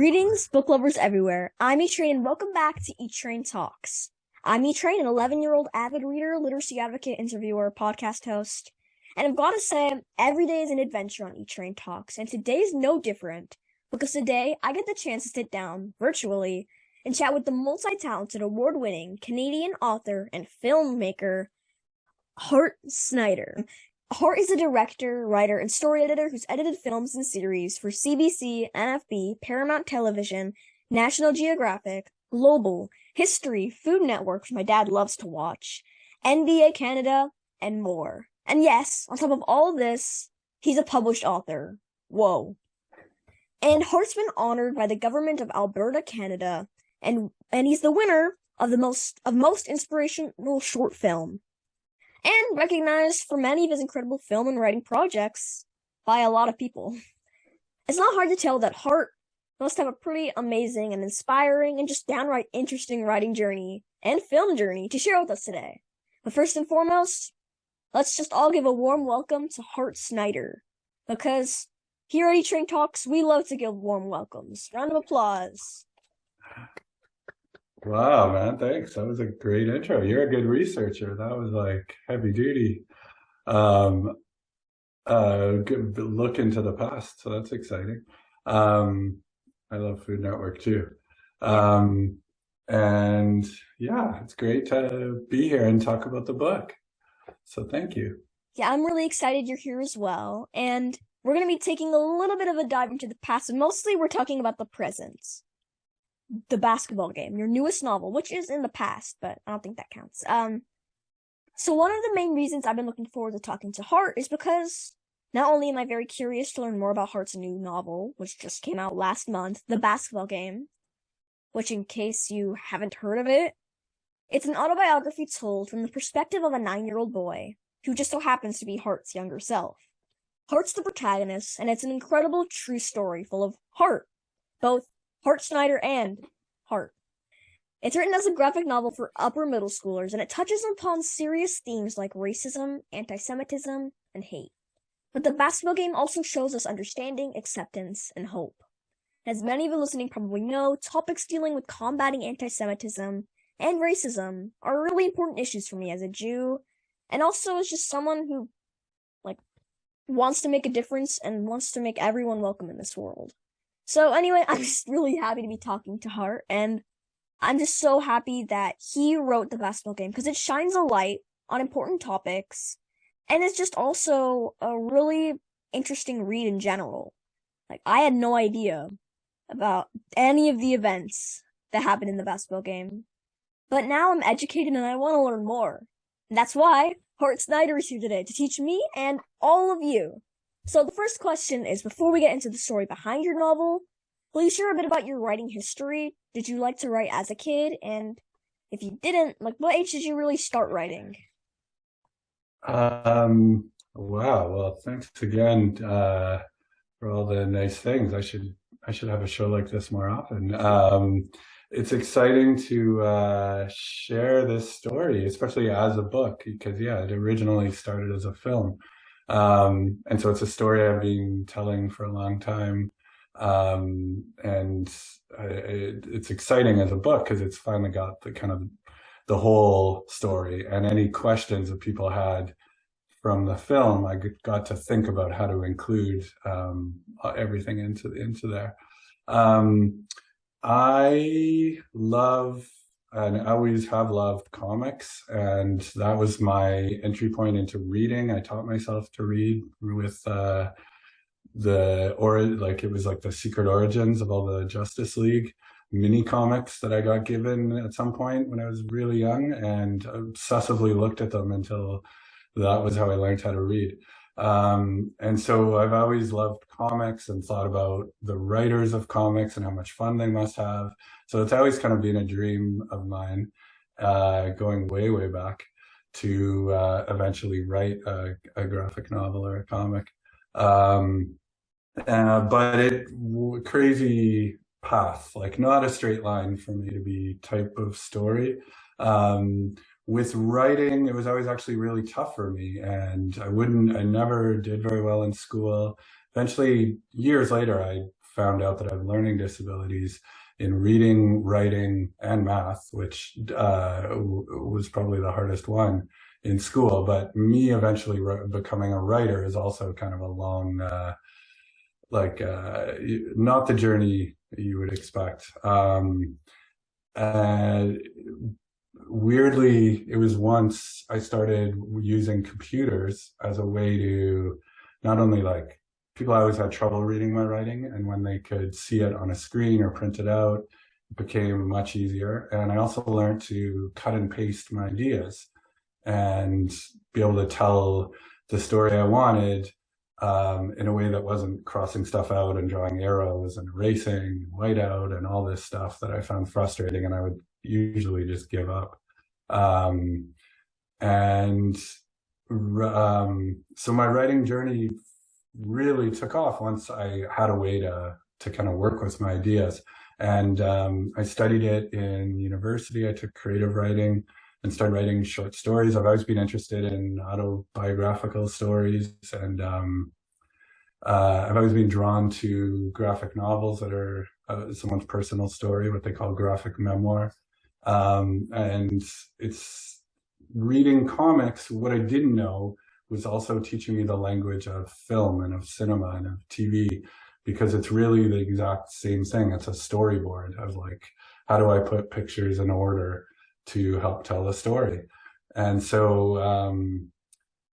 Greetings, book lovers everywhere. I'm E-Train, and welcome back to E-Train Talks. I'm E-Train, an 11-year-old avid reader, literacy advocate, interviewer, podcast host. And I've got to say, every day is an adventure on E-Train Talks, and today's no different, because today I get the chance to sit down, virtually, and chat with the multi-talented, award-winning Canadian author and filmmaker, Hart Snider. Hart is a director, writer, and story editor who's edited films and series for CBC, NFB, Paramount Television, National Geographic, Global, History, Food Network, which my dad loves to watch, NBA Canada, and more. And yes, on top of all this, he's a published author. Whoa. And Hart's been honored by the government of Alberta, Canada, and he's the winner of the most inspirational short film, and recognized for many of his incredible film and writing projects by a lot of people. It's not hard to tell that Hart must have a pretty amazing and inspiring and just downright interesting writing journey and film journey to share with us today. But first and foremost, let's just all give a warm welcome to Hart Snider, because here at E-Train Talks, we love to give warm welcomes. Round of applause. Wow, man, thanks. That was a great intro. You're a good researcher. That was like heavy duty. Good look into the past, so that's exciting. I love Food Network too. And yeah, it's great to be here and talk about the book. So thank you. Yeah, I'm really excited you're here as well. And we're going to be taking a little bit of a dive into the past, and mostly we're talking about the present. The Basketball Game, your newest novel, which is in the past, but I don't think that counts. So one of the main reasons I've been looking forward to talking to Hart is because not only am I very curious to learn more about Hart's new novel, which just came out last month, The Basketball Game, which, in case you haven't heard of it, it's an autobiography told from the perspective of a 9-year-old boy who just so happens to be Hart's younger self. Hart's the protagonist, and it's an incredible true story full of heart, both Hart Snider and Hart. It's written as a graphic novel for upper middle schoolers, and it touches upon serious themes like racism, anti-Semitism, and hate. But the basketball game also shows us understanding, acceptance, and hope. As many of you listening probably know, topics dealing with combating anti-Semitism and racism are really important issues for me as a Jew, and also as just someone who, wants to make a difference and wants to make everyone welcome in this world. So anyway, I'm just really happy to be talking to Hart, and I'm just so happy that he wrote The Basketball Game, because it shines a light on important topics, and it's just also a really interesting read in general. I had no idea about any of the events that happened in The Basketball Game, but now I'm educated and I want to learn more. And that's why Hart Snider is here today, to teach me and all of you. So the first question is, before we get into the story behind your novel, will you share a bit about your writing history? Did you like to write as a kid? And if you didn't, what age did you really start writing? Wow. Well, thanks again for all the nice things. I should have a show like this more often. It's exciting to share this story, especially as a book, because yeah, it originally started as a film. And so it's a story I've been telling for a long time. It's exciting as a book because it's finally got the whole story, and any questions that people had from the film, I got to think about how to include everything into there. I love and I always have loved comics, and that was my entry point into reading. I taught myself to read with it was like the secret origins of all the Justice League mini comics that I got given at some point when I was really young, and obsessively looked at them until that was how I learned how to read. And so I've always loved comics and thought about the writers of comics and how much fun they must have. So it's always kind of been a dream of mine, going way, way back, to eventually write a graphic novel or a comic. But crazy path, not a straight line for me to be type of story. With writing, it was always actually really tough for me, and I never did very well in school. Eventually, years later, I found out that I have learning disabilities in reading, writing, and math, which was probably the hardest one in school. But me eventually becoming a writer is also kind of a long, not the journey you would expect. And weirdly, it was once I started using computers as a way to not only like people always had trouble reading my writing, and when they could see it on a screen or print it out, it became much easier. And I also learned to cut and paste my ideas and be able to tell the story I wanted in a way that wasn't crossing stuff out and drawing arrows and erasing whiteout and all this stuff that I found frustrating, and I would usually just give up. So my writing journey really took off once I had a way to kind of work with my ideas. And I studied it in university. I took creative writing and started writing short stories. I've always been interested in autobiographical stories, and I've always been drawn to graphic novels that are someone's personal story, what they call graphic memoir. And it's reading comics. What I didn't know was also teaching me the language of film and of cinema and of TV, because it's really the exact same thing. It's a storyboard of like, how do I put pictures in order to help tell a story? And so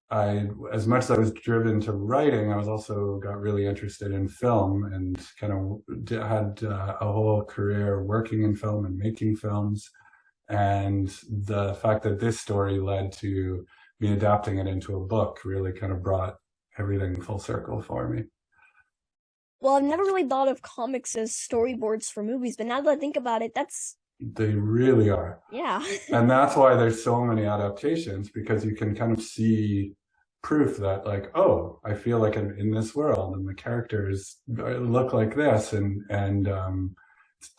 as much as I was driven to writing, I was also got really interested in film and kind of had a whole career working in film and making films. And the fact that this story led to me adapting it into a book really kind of brought everything full circle for me. Well, I've never really thought of comics as storyboards for movies, but now that I think about it, they really are. Yeah. And that's why there's so many adaptations, because you can kind of see proof that like, oh, I feel like I'm in this world and the characters look like this, and it's a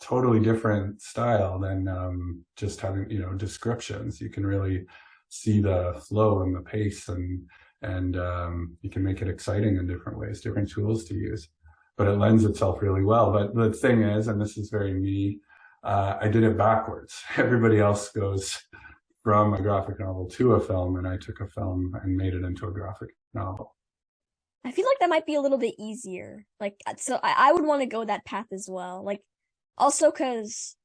totally different style than just having, descriptions. You can really see the flow and the pace, and you can make it exciting in different ways, different tools to use. But it lends itself really well. But the thing is, and this is very me, I did it backwards. Everybody else goes from a graphic novel to a film, and I took a film and made it into a graphic novel. I feel like that might be a little bit easier. Like, so I would want to go that path as well. Like, also because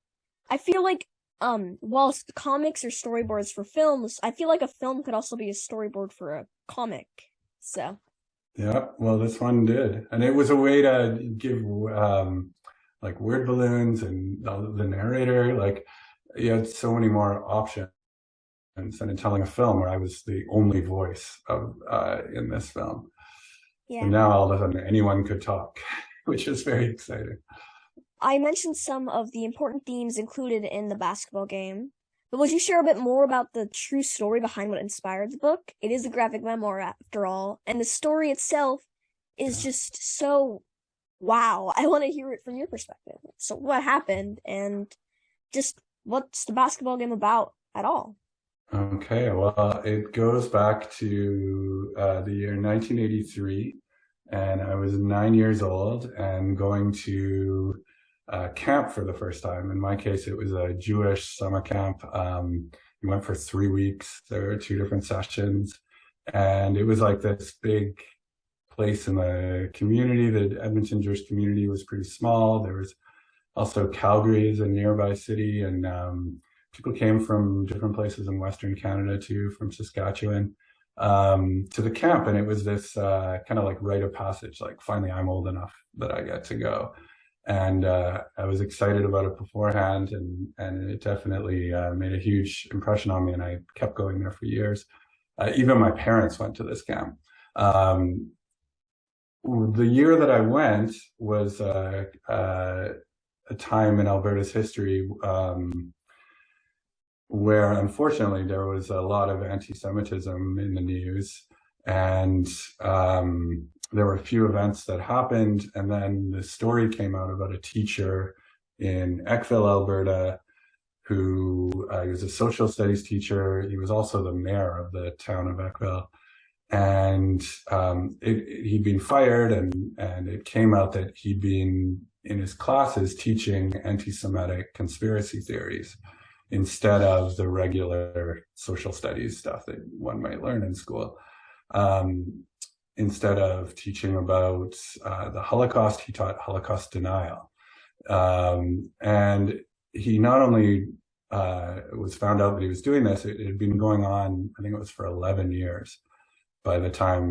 I feel like, whilst comics are storyboards for films, I feel like a film could also be a storyboard for a comic. So. Yeah, well, this one did. And it was a way to give, like word balloons and the narrator, like you had so many more options than in telling a film where I was the only voice of in this film. Yeah. And now all of a sudden anyone could talk, which is very exciting. I mentioned some of the important themes included in the basketball game, but would you share a bit more about the true story behind what inspired the book? It is a graphic memoir after all, and the story itself is just so wow. I want to hear it from your perspective. So what happened, and just what's the basketball game about at all? Okay, well, it goes back to the year 1983, and I was 9 years old and going to camp for the first time. In my case, it was a Jewish summer camp. We went for 3 weeks. There were 2 different sessions, and it was like this big place in the community. The Edmonton Jewish community was pretty small. There was also Calgary is a nearby city, and people came from different places in Western Canada too, from Saskatchewan, to the camp. And it was this kind of like rite of passage, like finally I'm old enough that I get to go. And I was excited about it beforehand, and it definitely made a huge impression on me, and I kept going there for years. Even my parents went to this camp. The year that I went was a time in Alberta's history where unfortunately there was a lot of anti-Semitism in the news, and there were a few events that happened, and then the story came out about a teacher in Eckville, Alberta, who he was a social studies teacher. He was also the mayor of the town of Eckville. and he'd been fired, and it came out that he'd been in his classes teaching anti-Semitic conspiracy theories instead of the regular social studies stuff that one might learn in school. Instead of teaching about the Holocaust, he taught Holocaust denial. And he not only was found out that he was doing this, it had been going on, I think it was for 11 years by the time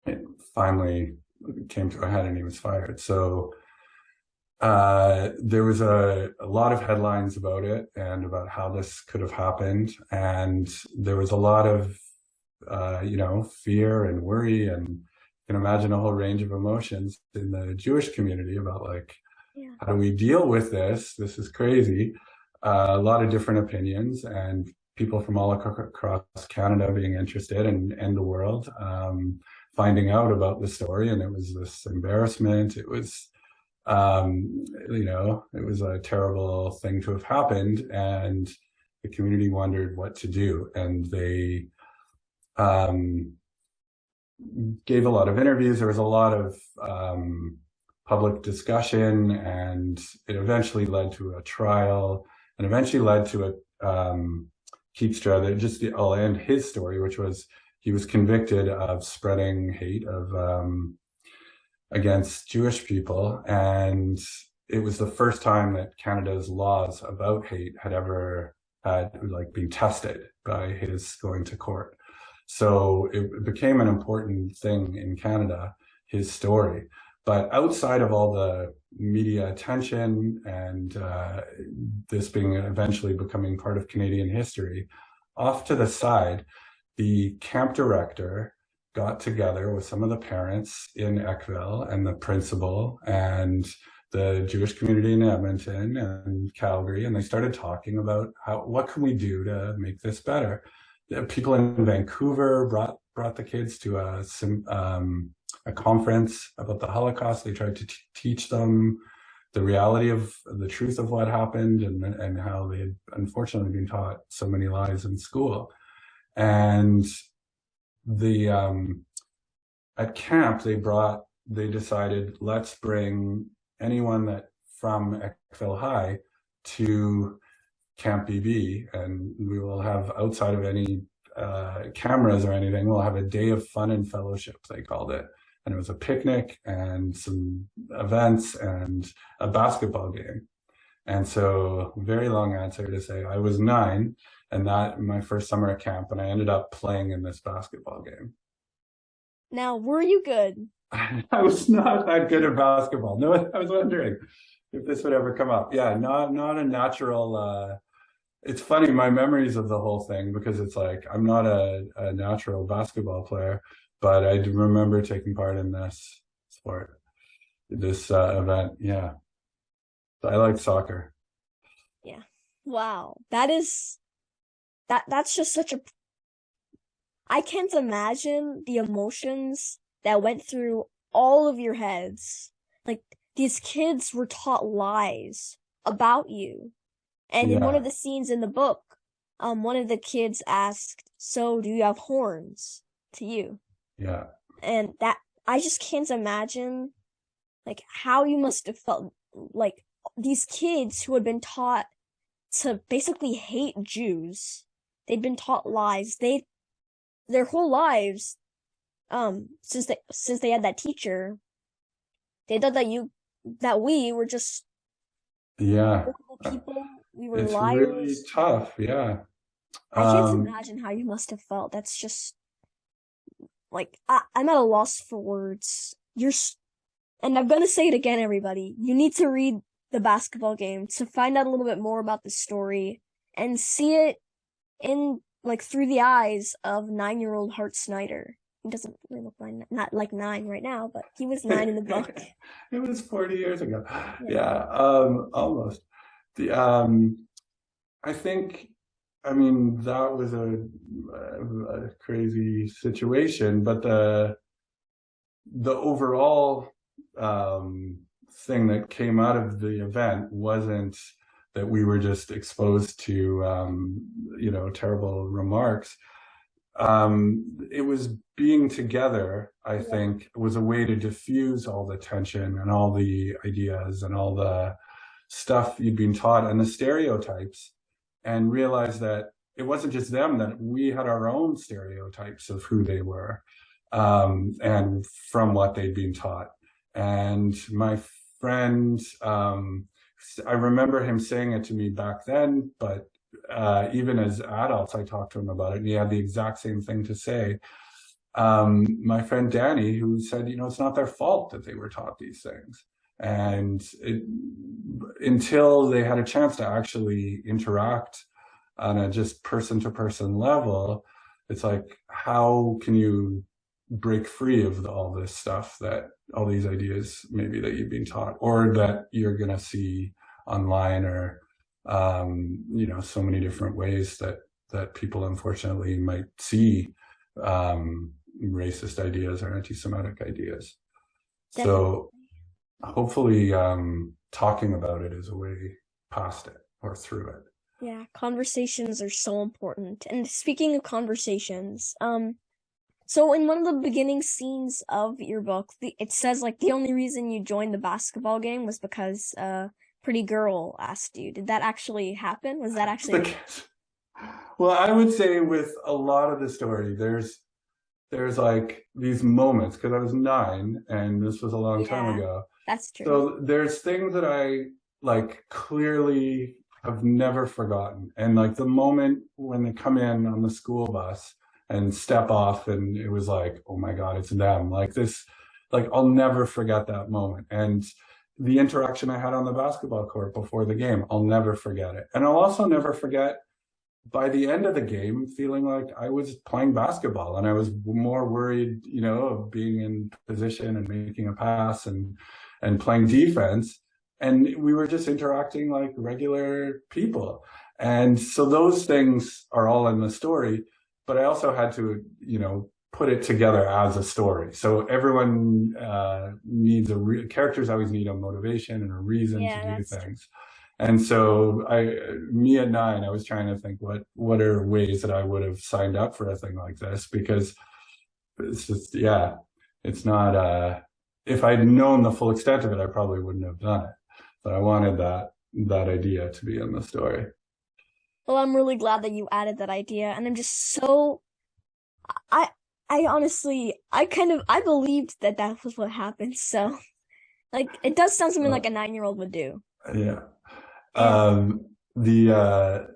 it finally came to a head and he was fired. So there was a lot of headlines about it and about how this could have happened. And there was a lot of, fear and worry, and you can imagine a whole range of emotions in the Jewish community about how do we deal with this? This is crazy. A lot of different opinions and people from all across Canada being interested and the world, finding out about the story. And it was this embarrassment. It was, it was a terrible thing to have happened, and the community wondered what to do. And they gave a lot of interviews. There was a lot of public discussion, and it eventually led to a trial, and eventually led to a Keepstra that I'll end his story, which was he was convicted of spreading hate against Jewish people, and it was the first time that Canada's laws about hate had ever been tested by his going to court. So it became an important thing in Canada, his story. But outside of all the media attention and this being eventually becoming part of Canadian history, off to the side, the camp director got together with some of the parents in Eckville and the principal and the Jewish community in Edmonton and Calgary, and they started talking about what can we do to make this better. People in Vancouver brought the kids to a conference about the Holocaust. They tried to teach them the reality of the truth of what happened, and how they had unfortunately been taught so many lies in school. And at camp they decided, let's bring anyone from Eckville High to Camp BB, and we will have, outside of any cameras or anything, we'll have a day of fun and fellowship, they called it. And it was a picnic and some events and a basketball game. And so, very long answer to say, I was 9, and that my first summer at camp, and I ended up playing in this basketball game. Now, were you good? I was not that good at basketball. No, I was wondering if this would ever come up. Yeah, not a natural. It's funny, my memories of the whole thing, because it's like I'm not a natural basketball player, but I do remember taking part in this sport, this event. Yeah, I like soccer. Yeah. Wow. That's just such a. I can't imagine the emotions that went through all of your heads. Like, these kids were taught lies about you. And in one of the scenes in the book, one of the kids asked, "So do you have horns?" to you. Yeah. And that, I just can't imagine, how you must have felt. These kids who had been taught to basically hate Jews, they'd been taught lies. Their whole lives, since they had that teacher, they thought that we were just people. We were liars. It's really tough. Yeah. I can't imagine how you must have felt. That's just I'm at a loss for words. And I'm gonna say it again, everybody. You need to read the basketball game to find out a little bit more about the story and see it in through the eyes of 9-year-old Hart Snider. He doesn't really look not like 9 right now, but he was 9 in the book. It was 40 years ago. Yeah, almost. I think, that was a crazy situation, but the overall thing that came out of the event wasn't that we were just exposed to, terrible remarks. it was being together, I think, was a way to diffuse all the tension and all the ideas and all the stuff you'd been taught and the stereotypes, and realize that it wasn't just them, that we had our own stereotypes of who they were, and from what they'd been taught. And my friend, I remember him saying it to me back then, but even as adults, I talked to him about it, and he had the exact same thing to say. My friend Danny, who said, it's not their fault that they were taught these things. And until they had a chance to actually interact on a just person-to-person level, it's like, how can you break free of all this stuff, that all these ideas maybe that you've been taught or that you're going to see online, or so many different ways that people unfortunately might see racist ideas or anti-Semitic ideas. Definitely. So hopefully talking about it is a way past it or through it. Yeah, conversations are so important. And speaking of conversations, so in one of the beginning scenes of your book, it says like the only reason you joined the basketball game was because pretty girl asked you. Did that actually happen? Was that actually? Well, I would say with a lot of the story, there's like these moments, because I was 9 and this was a long time ago. That's true. So there's things that I like clearly have never forgotten. And like the moment when they come in on the school bus and step off, and it was like, oh my God, it's them. Like this, like I'll never forget that moment. And the interaction I had on the basketball court before the game, I'll never forget it. And I'll also never forget, by the end of the game, feeling like I was playing basketball and I was more worried, of being in position and making a pass and playing defense. And we were just interacting like regular people. And so those things are all in the story, but I also had to, put it together as a story. So everyone needs characters always need a motivation and a reason to do things. And so me at 9, I was trying to think what are ways that I would have signed up for a thing like this, because it's just, it's not, if I'd known the full extent of it, I probably wouldn't have done it. But I wanted that idea to be in the story. Well, I'm really glad that you added that idea, and I'm just so, I honestly, I believed that was what happened. So, like, it does sound something like a 9-year-old would do. Yeah. The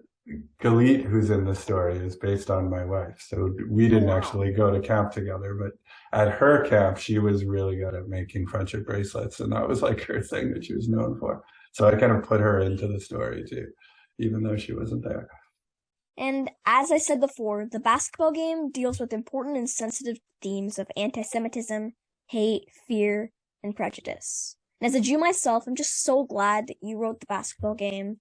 Galit, who's in the story, is based on my wife. So we didn't actually go to camp together, but at her camp, she was really good at making friendship bracelets, and that was like her thing that she was known for. So I kind of put her into the story too, even though she wasn't there. And as I said before, the basketball game deals with important and sensitive themes of anti-Semitism, hate, fear, and prejudice. And as a Jew myself, I'm just so glad that you wrote the basketball game.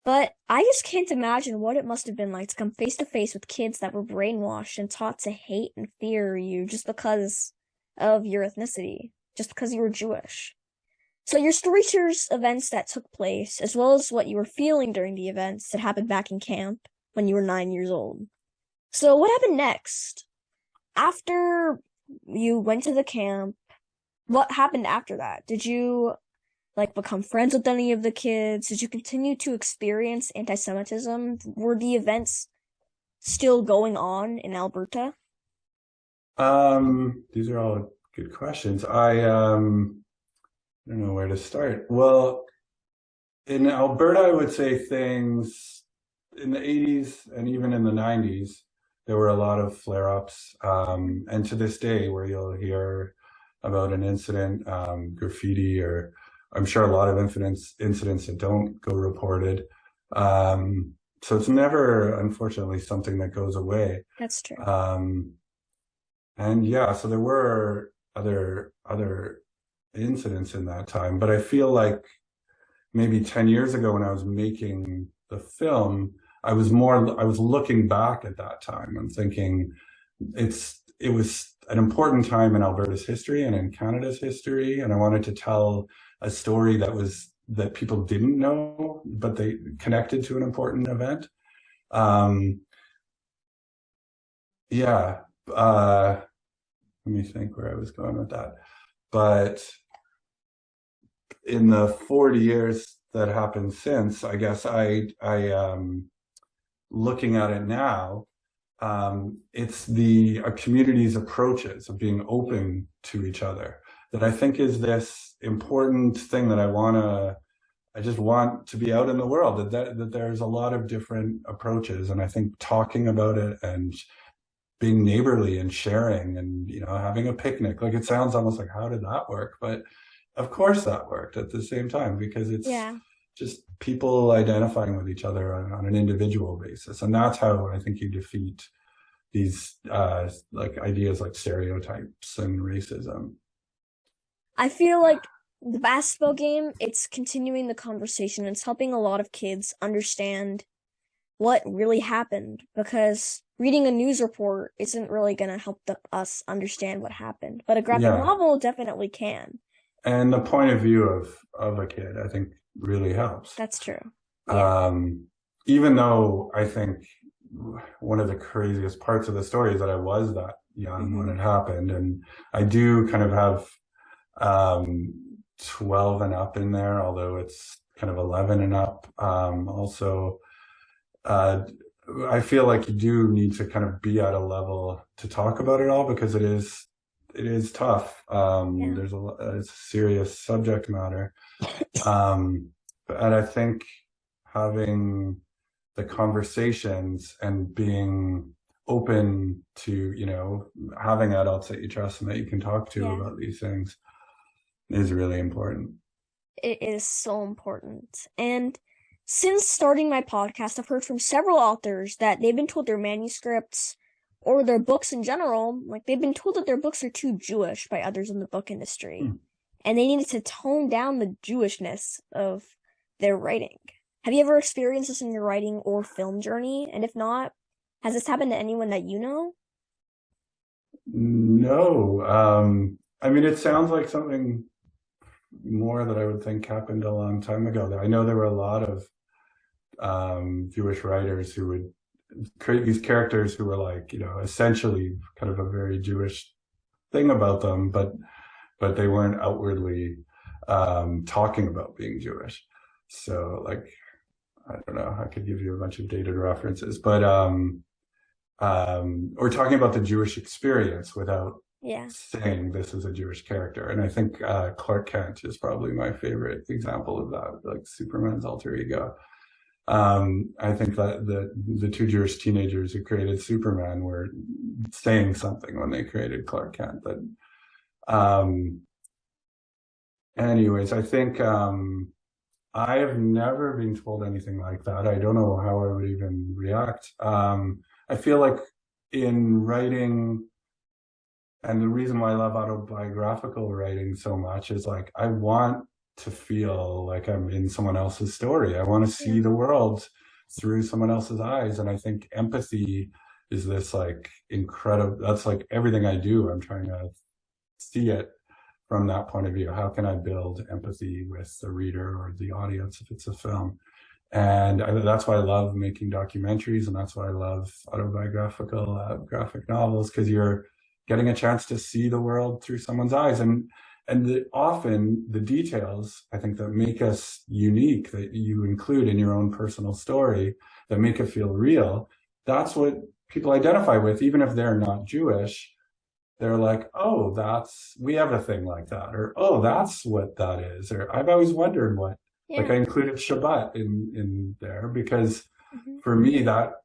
But I just can't imagine what it must have been like to come face to face with kids that were brainwashed and taught to hate and fear you just because of your ethnicity, just because you were Jewish. So your story shares events that took place, as well as what you were feeling during the events that happened back in camp when you were 9 years old. So what happened next? After you went to the camp, what happened after that? Did you become friends with any of the kids? Did you continue to experience anti-Semitism? Were the events still going on in Alberta? These are all good questions. I don't know where to start. Well, in Alberta, I would say things in the 80s and even in the 90s, there were a lot of flare-ups. And to this day, where you'll hear about an incident, graffiti, or I'm sure a lot of incidents that don't go reported. So it's never, unfortunately, something that goes away. That's true. And yeah, so there were other incidents in that time, but I feel like maybe 10 years ago when I was making the film, I was looking back at that time and thinking it was an important time in Alberta's history and in Canada's history, and I wanted to tell a story that people didn't know, but they connected to an important event. Yeah. Let me think where I was going with that. But in the 40 years that happened since, I guess looking at it now, it's the community's approaches of being open to each other that I think is this important thing that I just want to be out in the world, that there's a lot of different approaches. And I think talking about it and being neighborly and sharing and, having a picnic, like it sounds almost like, how did that work? But of course that worked at the same time, because it's Yeah. just people identifying with each other on an individual basis. And that's how I think you defeat these like ideas like stereotypes and racism. I feel like the basketball game, it's continuing the conversation. It's helping a lot of kids understand what really happened, because reading a news report isn't really going to help us understand what happened, but a graphic Yeah. novel definitely can. And the point of view of a kid, I think, really helps. That's true. Yeah. Um, Even though I think one of the craziest parts of the story is that I was that young when it happened. And I do kind of have 12 and up in there, although it's kind of 11 and up. Also, uh, I feel like you do need to kind of be at a level to talk about it all, because it is tough. Yeah. There's it's a serious subject matter. Um, and I think having the conversations and being open to, having adults that you trust and that you can talk to Yeah. about these things is really important. It is so important. And since starting my podcast, I've heard from several authors that they've been told their manuscripts or their books in general, like they've been told that their books are too Jewish by others in the book industry. Hmm. And they needed to tone down the Jewishness of their writing. Have you ever experienced this in your writing or film journey? And if not, has this happened to anyone that you know? No, I mean, it sounds like something more that I would think happened a long time ago. I know there were a lot of Jewish writers who would create these characters who were like, essentially kind of a very Jewish thing about them, but they weren't outwardly talking about being Jewish. So, like, I don't know, I could give you a bunch of dated references, but or talking about the Jewish experience without Yeah. saying this is a Jewish character. And I think Clark Kent is probably my favorite example of that, like Superman's alter ego. I think that the two Jewish teenagers who created Superman were saying something when they created Clark Kent. But anyways, I think I have never been told anything like that. I don't know how I would even react. I feel like in writing, and the reason why I love autobiographical writing so much is like I want to feel like I'm in someone else's story. I want to see Yeah. the world through someone else's eyes. And I think empathy is this like incredible, that's like everything I do. I'm trying to see it from that point of view. How can I build empathy with the reader or the audience if it's a film? And that's why I love making documentaries, and that's why I love autobiographical graphic novels, because you're getting a chance to see the world through someone's eyes. And often the details, I think, that make us unique, that you include in your own personal story, that make it feel real, that's what people identify with, even if they're not Jewish. They're like, oh, we have a thing like that, or oh, that's what that is, or I've always wondered what. Like Yeah. I included Shabbat in there because Hmm. for me that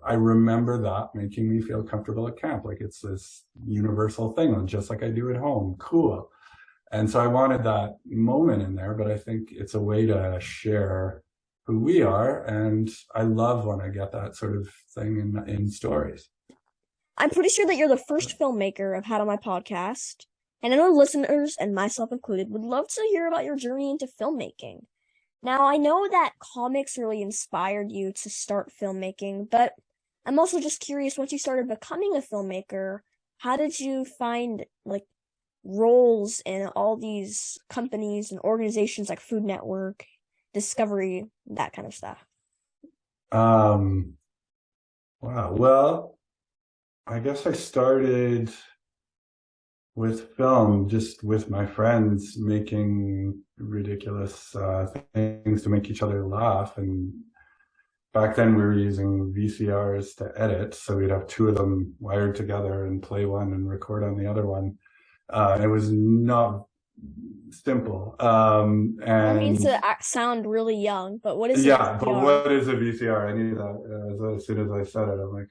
I remember that making me feel comfortable at camp. Like it's this universal thing, just like I do at home. Cool. And so I wanted that moment in there, but I think it's a way to share who we are. And I love when I get that sort of thing in stories. I'm pretty sure that you're the first filmmaker I've had on my podcast, and I know listeners, and myself included, would love to hear about your journey into filmmaking. Now, I know that comics really inspired you to start filmmaking, but I'm also just curious, once you started becoming a filmmaker, how did you find like roles in all these companies and organizations like Food Network, Discovery, that kind of stuff? Um, wow. Well, I guess I started with film, just with my friends, making ridiculous things to make each other laugh. And back then we were using VCRs to edit, so we'd have two of them wired together and play one and record on the other one. It was not simple. I don't mean And to sound really young, but what is a yeah, but VCR? what is a VCR? I knew that as soon as I said it. I'm like,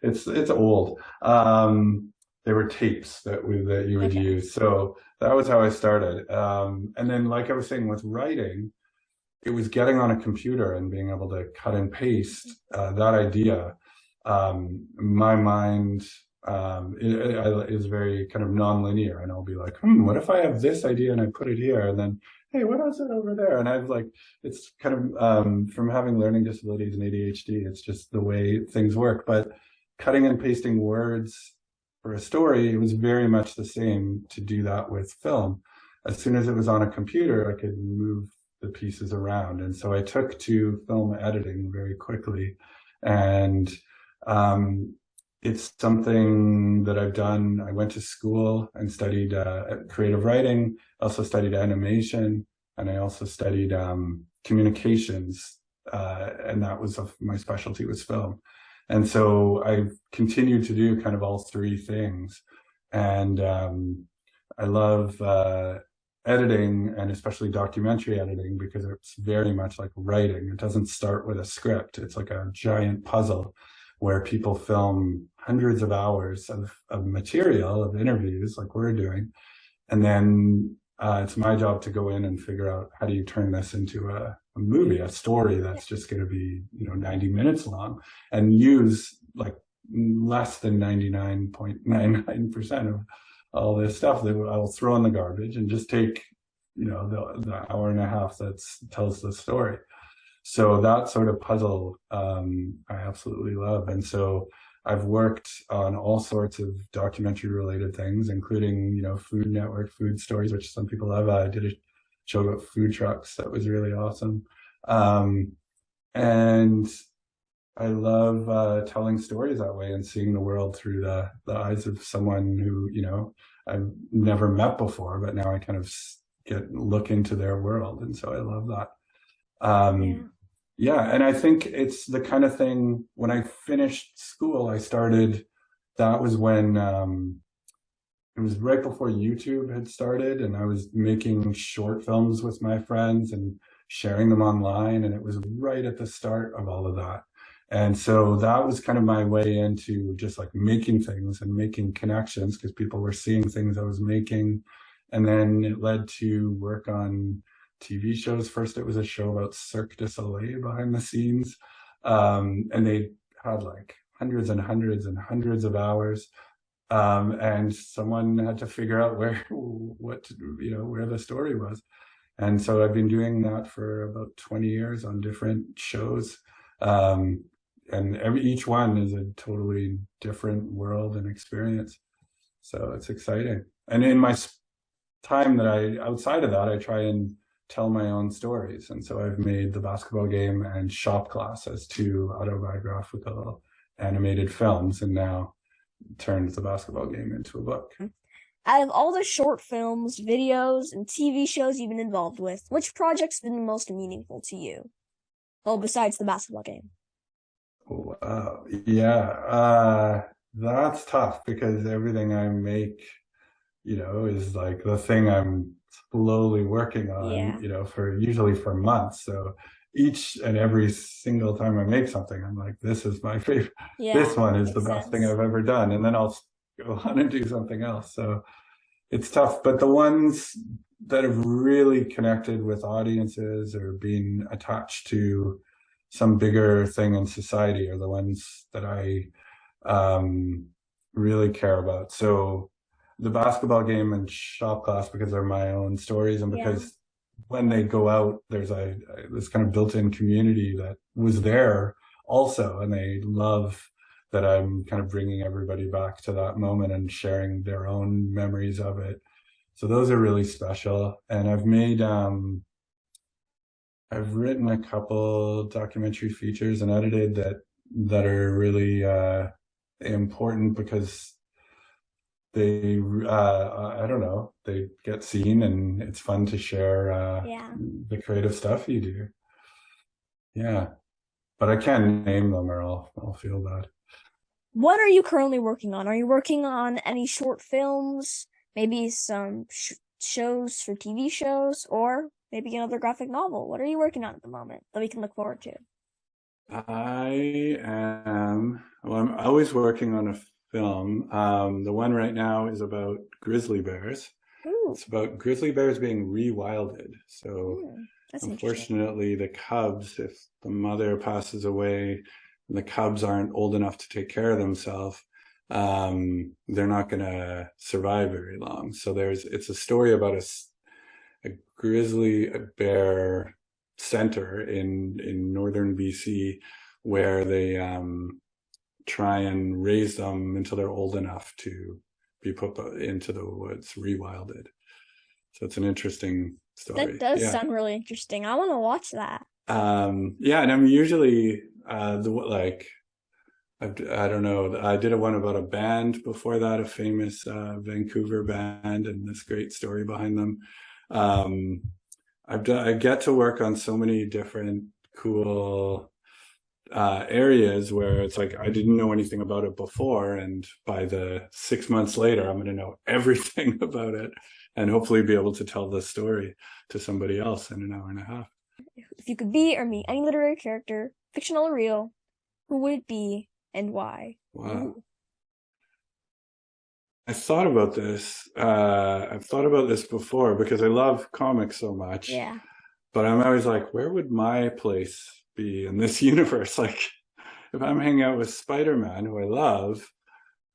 it's old. They were tapes that you would Okay. use. So that was how I started. And then, like I was saying, with writing, it was getting on a computer and being able to cut and paste that idea. My mind is very kind of non-linear, and I'll be like, what if I have this idea and I put it here, and then, hey, what is it over there? And I've like, it's kind of from having learning disabilities and ADHD, it's just the way things work. But cutting and pasting words for a story, it was very much the same to do that with film. As soon as it was on a computer, I could move the pieces around. And so I took to film editing very quickly. And um, it's something that I've done. I went to school and studied creative writing, also studied animation, and I also studied communications. And that was my specialty was film. And so I've continued to do kind of all three things. And I love editing, and especially documentary editing, because it's very much like writing. It doesn't start with a script. It's like a giant puzzle where people film hundreds of hours of material, of interviews like we're doing. And then it's my job to go in and figure out how do you turn this into a movie, a story that's just going to be, 90 minutes long, and use like less than 99.99% of all this stuff that I'll throw in the garbage and just take, the hour and a half that tells the story. So that sort of puzzle, I absolutely love. And so I've worked on all sorts of documentary related things, including, Food Network food stories, which some people love. I did a show about food trucks that was really awesome. And I love telling stories that way and seeing the world through the eyes of someone who, I've never met before, but now I kind of look into their world. And so I love that. Yeah. Yeah, and I think it's the kind of thing when I finished school, that was when it was right before YouTube had started, and I was making short films with my friends and sharing them online, and it was right at the start of all of that. And so that was kind of my way into just like making things and making connections, because people were seeing things I was making. And then it led to work on TV shows. First, it was a show about Cirque du Soleil behind the scenes. And they had like hundreds and hundreds and hundreds of hours. And someone had to figure out where the story was. And so I've been doing that for about 20 years on different shows. And each one is a totally different world and experience. So it's exciting. And in my time outside of that, I try and tell my own stories. And so I've made The Basketball Game and Shop Class as two autobiographical animated films, and now turned The Basketball Game into a book. Out of all the short films, videos, and TV shows you've been involved with, which project's been the most meaningful to you? Well, besides The Basketball Game. Wow. Yeah. That's tough, because everything I make, is like the thing I'm slowly working on, Yeah. usually for months. So each and every single time I make something, I'm like, this is my favorite. This Yeah. one is the Makes best thing sense. I've ever done. And then I'll go on and do something else. So it's tough. But the ones that have really connected with audiences or been attached to some bigger thing in society are the ones that I really care about. So The Basketball Game and Shop Class, because they're my own stories, and Yeah. because when they go out, there's this kind of built-in community that was there also, and they love that I'm kind of bringing everybody back to that moment and sharing their own memories of it. So those are really special. And I've written a couple documentary features and edited that are really important because they I don't know, they get seen and it's fun to share Yeah. the creative stuff you do. Yeah, but I can't name them or I'll feel bad. What are you currently working on? Are you working on any short films, maybe some shows for TV shows, or maybe another graphic novel? What are you working on at the moment that we can look forward to? I'm always working on a film. The one right now is about grizzly bears. Ooh. It's about grizzly bears being rewilded. So That's interesting. unfortunately, the cubs, if the mother passes away and the cubs aren't old enough to take care of themselves, they're not going to survive very long. So it's a story about a grizzly bear center in northern BC where they try and raise them until they're old enough to be put into the woods, rewilded. So it's an interesting story. That does sound really interesting. I want to watch that. Yeah, and I'm usually I don't know. I did one about a band before that, a famous Vancouver band, and this great story behind them. I get to work on so many different cool areas where it's like I didn't know anything about it before, and by the 6 months later, I'm going to know everything about it, and hopefully be able to tell the story to somebody else in an hour and a half. If you could be or meet any literary character, fictional or real, who would it be and why? Wow. Ooh. I've thought about this. I've thought about this before because I love comics so much. Yeah. But I'm always like, where would my place be in this universe? Like, if I'm hanging out with Spider-Man, who I love,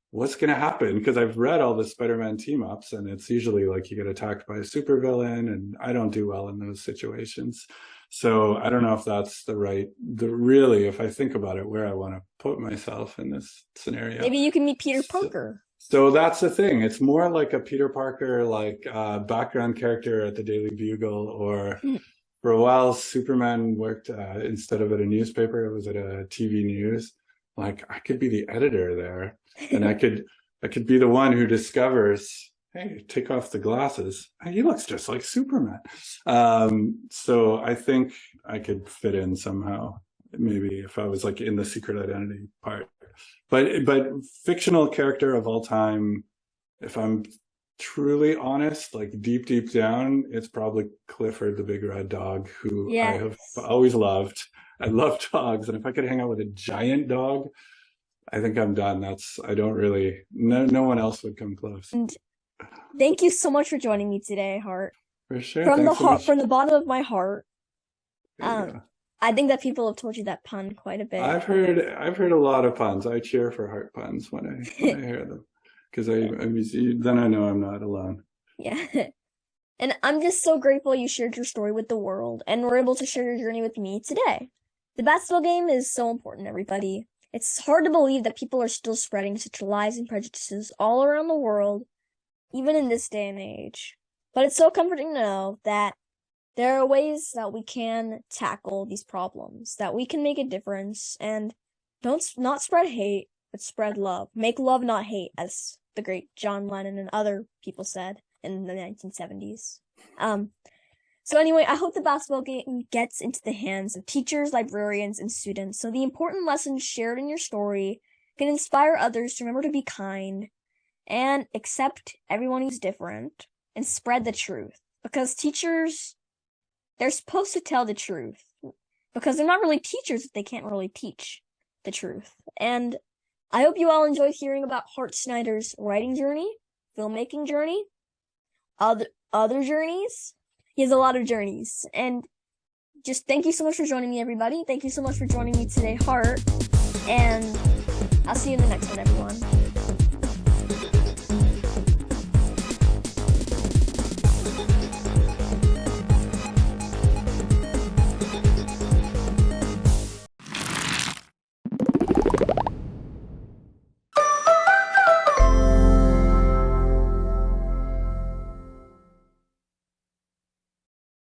what's going to happen? Because I've read all the Spider-Man team-ups, and it's usually like you get attacked by a supervillain, and I don't do well in those situations. So I don't know if that's really, if I think about it, where I want to put myself in this scenario. Maybe you can meet Peter Parker. So that's the thing. It's more like a Peter Parker, like background character at the Daily Bugle, or for a while, Superman worked instead of at a newspaper, it was at a TV news. Like I could be the editor there, and I could be the one who discovers, hey, take off the glasses. He looks just like Superman. So I think I could fit in somehow. Maybe if I was like in the secret identity part. But fictional character of all time, if I'm truly honest, like deep down, it's probably Clifford the Big Red Dog, who I have always loved. I love dogs, and if I could hang out with a giant dog, I think I'm done. No one else would come close. And thank you so much for joining me today, Hart. For sure. From the bottom of my heart. I think that people have told you that pun quite a bit. I've heard a lot of puns. I cheer for Hart puns when I hear them, because then I know I'm not alone. Yeah. And I'm just so grateful you shared your story with the world and were able to share your journey with me today. The basketball game is so important, everybody. It's hard to believe that people are still spreading such lies and prejudices all around the world, even in this day and age. But it's so comforting to know that there are ways that we can tackle these problems, that we can make a difference, and not spread hate, but spread love. Make love, not hate, as the great John Lennon and other people said in the 1970s. So anyway, I hope the basketball game gets into the hands of teachers, librarians, and students, so the important lessons shared in your story can inspire others to remember to be kind and accept everyone who's different and spread the truth. Because teachers, they're supposed to tell the truth, because they're not really teachers if they can't really teach the truth. And I hope you all enjoyed hearing about Hart Snider's writing journey, filmmaking journey, other journeys. He has a lot of journeys. And just thank you so much for joining me, everybody. Thank you so much for joining me today, Hart. And I'll see you in the next one, everyone.